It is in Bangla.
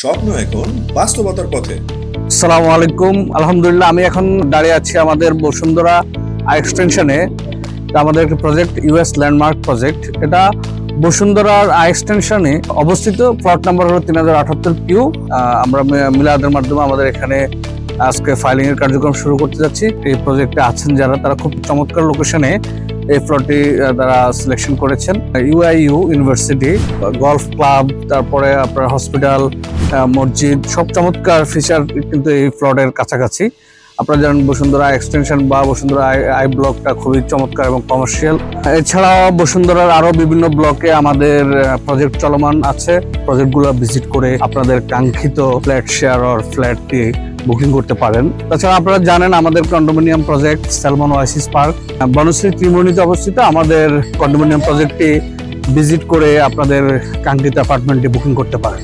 স্বপ্ন এখন বাস্তবতার পথে। আসসালামু আলাইকুম। আলহামদুলিল্লাহ, আমি এখন দাঁড়িয়ে আছি আমাদের বসুন্ধরা এক্সটেনশনে। আমাদের একটি প্রজেক্ট ইউএস ল্যান্ডমার্ক প্রজেক্ট। এটা বসুন্ধরার এক্সটেনশনে অবস্থিত। প্লট নাম্বার হলো 3078 কিউ। আমরা মিলাদের মাধ্যমে আমাদের এখানে আজকে ফাইলিং এর কার্যক্রম শুরু করতে যাচ্ছি। এই প্রজেক্টে আছেন যারা, তারা খুব চমৎকার লোকেশনে এই প্লটটি তারা সিলেকশন করেছেন। ইউআইইউ ইউনিভার্সিটি, গলফ ক্লাব, তারপরে আপনার হসপিটাল, মসজিদ, সব চমৎকার ফিচার কিন্তু এই প্লটের কাছাকাছি। আপনারা জানেন বসুন্ধরা এক্সটেনশন বা বসুন্ধরা আই ব্লকটা খুবই চমৎকার এবং কমার্শিয়াল। এছাড়াও বসুন্ধরার আরো বিভিন্ন ব্লকে আমাদের প্রজেক্ট চলমান আছে। প্রজেক্টগুলো ভিজিট করে আপনাদের কাঙ্ক্ষিত ফ্ল্যাট শেয়ার অর ফ্ল্যাটটি বুকিং করতে পারেন। তাছাড়া আপনারা জানেন আমাদের condominium project Salmon Oasis Park Banasree ত্রিমোহনীতে অবস্থিত। আমাদের কন্ডোমিনিয়াম প্রজেক্টটি ভিজিট করে আপনাদের কাঙ্ক্ষিত অ্যাপার্টমেন্টটি বুকিং করতে পারেন।